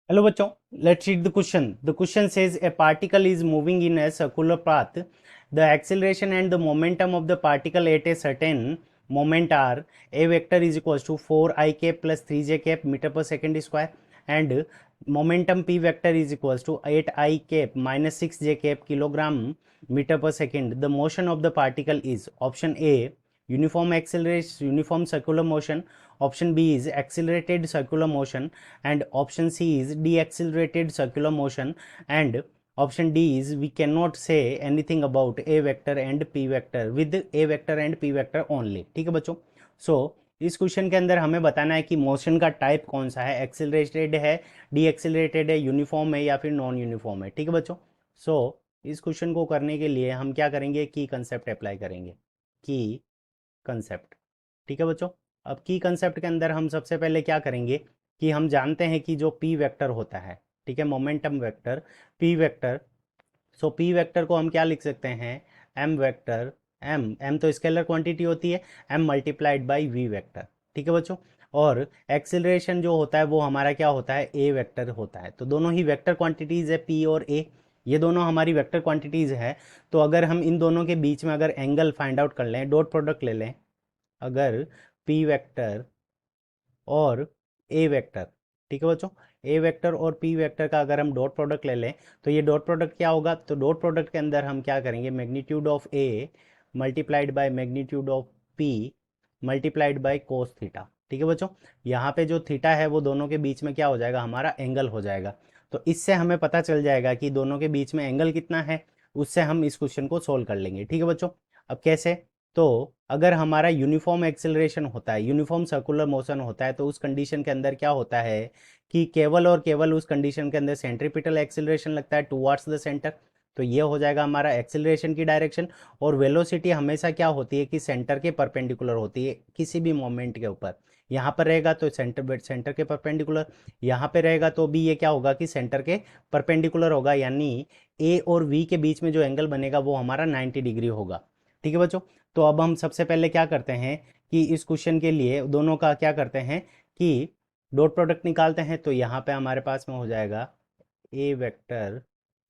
Hello bachon, let's read the question. The question says a particle is moving in a circular path. The acceleration and the momentum of the particle at a certain moment are a vector is equals to 4 I cap plus 3j cap meter per second square, and momentum p vector is equals to 8 I cap minus 6j cap kilogram meter per second. The motion of the particle is option A uniform acceleration, uniform circular motion, option B is accelerated circular motion, and option C is deaccelerated circular motion, and option D is we cannot say anything about a vector and p vector with a vector and p vector only. ठीक है बच्चों. सो इस question के अंदर हमें बताना है कि मोशन का टाइप कौन सा है, एक्सेलरेटेड है, डीएक्सेलरेटेड है, यूनिफॉर्म है या फिर नॉन यूनिफॉर्म है. ठीक है बच्चों. सो इस क्वेश्चन को करने के लिए हम क्या करेंगे, की कंसेप्ट अप्लाई करेंगे. की कंसेप्ट. ठीक है बच्चों. अब की कंसेप्ट के अंदर हम सबसे पहले क्या करेंगे कि हम जानते हैं कि जो पी वेक्टर होता है, ठीक है, momentum vector, P vector. So P vector को हम क्या लिख सकते हैं, एम वेक्टर. एम एम तो स्केलर क्वांटिटी होती है, M multiplied by V vector. ठीक है बच्चों. और एक्सेलरेशन जो होता है वो हमारा क्या होता है, ए वेक्टर होता है. तो दोनों ही वेक्टर क्वांटिटीज है, पी और ए, ये दोनों हमारी वेक्टर क्वांटिटीज है. तो अगर हम इन दोनों के बीच में अगर एंगल फाइंड आउट कर लें, डॉट प्रोडक्ट ले लें, अगर पी वेक्टर और ए वेक्टर, ठीक है बच्चों, ए वेक्टर और पी वेक्टर का अगर हम डॉट प्रोडक्ट ले लें तो ये डॉट प्रोडक्ट क्या होगा, तो डॉट प्रोडक्ट के अंदर हम क्या करेंगे, magnitude of A multiplied by magnitude of P multiplied by cos theta. ठीक है बच्चों. यहाँ पे जो थीटा है वो दोनों के बीच में क्या हो जाएगा, हमारा एंगल हो जाएगा. तो इससे हमें पता चल जाएगा कि दोनों के बीच में एंगल कितना है, उससे हम इस क्वेश्चन को सोल्व कर लेंगे. ठीक है बच्चों. अब कैसे, तो अगर हमारा यूनिफॉर्म एक्सेलरेशन होता है, यूनिफॉर्म सर्कुलर मोशन होता है, तो उस कंडीशन के अंदर क्या होता है कि केवल और केवल उस कंडीशन के अंदर सेंट्रीपिटल एक्सेलरेशन लगता है टुवर्ड्स द सेंटर. तो ये हो जाएगा हमारा एक्सेलरेशन की डायरेक्शन. और वेलोसिटी हमेशा क्या होती है कि सेंटर के परपेंडिकुलर होती है किसी भी मोमेंट के ऊपर. यहाँ पर रहेगा तो सेंटर सेंटर के परपेंडिकुलर, यहाँ पे रहेगा तो भी ये क्या होगा कि सेंटर के परपेंडिकुलर होगा, यानी ए और वी के बीच में जो एंगल बनेगा वो हमारा 90 डिग्री होगा. ठीक है बच्चों. तो अब हम सबसे पहले क्या करते हैं कि इस क्वेश्चन के लिए दोनों का क्या करते हैं कि डॉट प्रोडक्ट निकालते हैं. तो यहाँ पे हमारे पास में हो जाएगा ए वेक्टर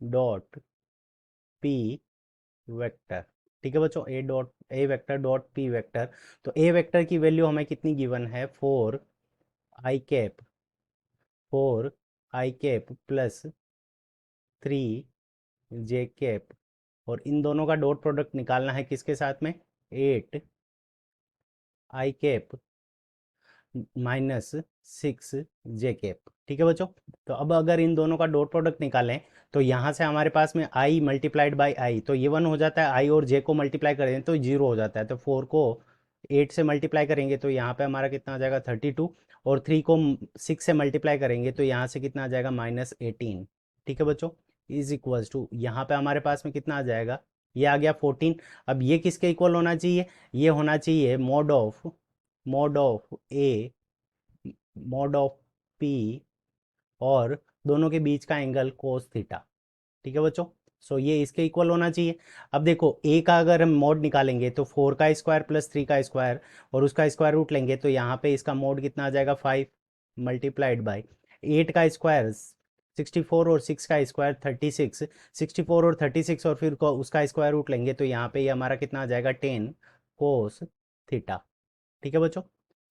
डॉट पी वेक्टर. ठीक है बच्चों, ए वेक्टर डॉट पी वेक्टर. तो ए वेक्टर की वैल्यू हमें कितनी गिवन है, 4 I cap, 4 I cap plus 3 J cap. और इन दोनों का डॉट प्रोडक्ट निकालना है किसके साथ में, 8 I cap minus 6 J cap. ठीक है बच्चों. तो अब अगर इन दोनों का डॉट प्रोडक्ट निकालें तो यहाँ से हमारे पास में आई मल्टीप्लाइड बाई आई, तो ये 1 हो जाता है, आई और जे को मल्टीप्लाई करें तो 0 हो जाता है. तो 4 को 8 से मल्टीप्लाई करेंगे तो यहाँ पे हमारा कितना आ जाएगा, 32. और 3 को 6 से मल्टीप्लाई करेंगे तो यहाँ से कितना आ जाएगा, -18. ठीक है बच्चों. इज इक्वल्स टू यहाँ पे हमारे पास में कितना आ जाएगा, ये आ गया 14. अब ये किसके इक्वल होना चाहिए, ये होना चाहिए मोड ऑफ पी और दोनों के बीच का एंगल कोस थीटा. ठीक है बच्चों. सो ये इसके इक्वल होना चाहिए. अब देखो ए का अगर हम मोड निकालेंगे तो 4 का स्क्वायर प्लस 3 का स्क्वायर और उसका स्क्वायर रूट लेंगे तो यहाँ पे इसका मोड कितना आ जाएगा, 5 मल्टीप्लाइड बाई 8 का स्क्वायर 64 और 6 का स्क्वायर 36, 64 और 36 और फिर उसका स्क्वायर रूट लेंगे तो यहाँ पे ये हमारा कितना आ जाएगा, 10 कोस थीटा. ठीक है बच्चों.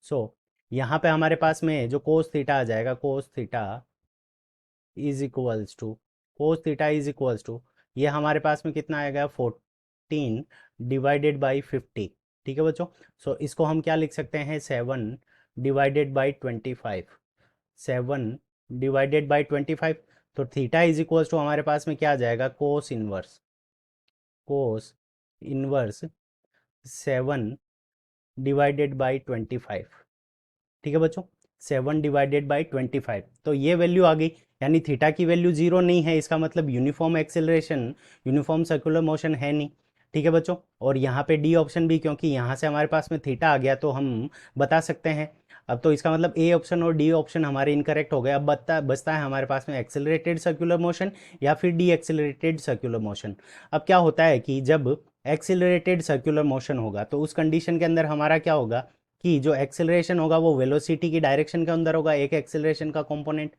सो यहाँ पे हमारे पास में जो कोस थीटा आ जाएगा, is equals to cos theta is equals to ये हमारे पास में कितना आएगा, 14 डिवाइडेड बाई 50. ठीक है बच्चों. सो इसको हम क्या लिख सकते हैं, 7 डिवाइडेड बाई 25, 7 डिवाइडेड बाई 25. तो थीटा इज इक्वल्स टू हमारे पास में क्या आ जाएगा, कोस इनवर्स 7 डिवाइडेड बाई 25. ठीक है बच्चों. 7 डिवाइडेड बाई 25, तो ये वैल्यू आ गई. यानी थीटा की वैल्यू 0 नहीं है, इसका मतलब uniform acceleration, uniform circular motion है नहीं. ठीक है बच्चों. और यहाँ पे डी ऑप्शन भी, क्योंकि यहाँ से हमारे पास में थीटा आ गया तो हम बता सकते हैं. अब तो इसका मतलब ए ऑप्शन और डी ऑप्शन हमारे इनकरेक्ट हो गए. अब बचता है हमारे पास में एक्सेलरेटेड सर्कुलर मोशन या फिर डी एक्सेलरेटेड सर्कुलर मोशन. अब क्या होता है कि जब एक्सेलरेटेड सर्कुलर मोशन होगा तो उस कंडीशन के अंदर हमारा क्या होगा कि जो एक्सेलरेशन होगा वो वेलोसिटी की डायरेक्शन के अंदर होगा, एक एक्सेलरेशन का कंपोनेंट.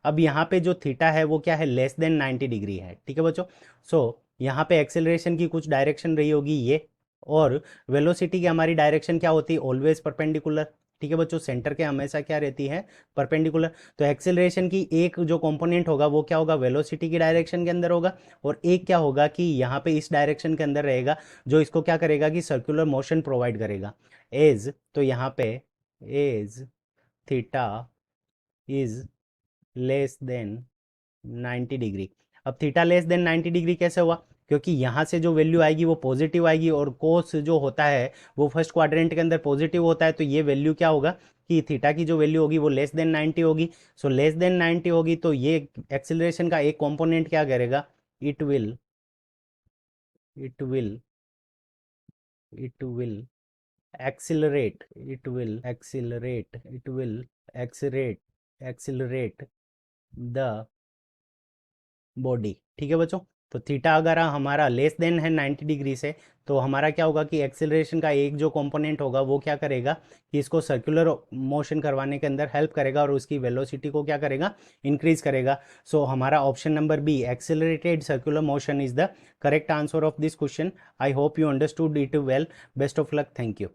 अब यहाँ पे जो थीटा है वो क्या है, लेस देन 90 डिग्री है, ठीक है बच्चों। सो यहाँ पे एक्सेलरेशन की कुछ डायरेक्शन रही होगी ये, और वेलोसिटी की हमारी डायरेक्शन क्या होती है, ऑलवेज परपेंडिकुलर, ठीक है बच्चों, सेंटर के हमेशा क्या रहती है, परपेंडिकुलर। तो एक्सेलरेशन की एक जो कंपोनेंट होगा वो क्या होगा, वेलोसिटी की डायरेक्शन के अंदर होगा, और एक क्या होगा कि यहाँ पे इस डायरेक्शन के अंदर रहेगा, जो इसको क्या करेगा कि सर्कुलर मोशन प्रोवाइड करेगा। एज, तो यहाँ पे as theta is less than 90 degree. अब थीटा लेस देन 90 डिग्री कैसे हुआ, क्योंकि यहाँ से जो वैल्यू आएगी वो पॉजिटिव आएगी, और कोस जो होता है वो फर्स्ट क्वाड्रेंट के अंदर पॉजिटिव होता है, तो ये वैल्यू क्या होगा कि थीटा की जो वैल्यू होगी वो लेस देन 90 होगी। सो लेस देन 90 होगी तो ये एक्सिलरेशन का एक कंपोनेंट क्या करेगा, it will it will it will accelerate accelerate the body, ठीक है बच्चों। तो थीटा अगर हमारा लेस देन है 90 डिग्री से, तो हमारा क्या होगा कि एक्सेलरेशन का एक जो कंपोनेंट होगा वो क्या करेगा कि इसको सर्कुलर मोशन करवाने के अंदर हेल्प करेगा, और उसकी वेलोसिटी को क्या करेगा, इंक्रीज करेगा। सो हमारा option number B, accelerated circular motion, is the correct answer of this question. I hope you understood it well. Best of luck, thank you.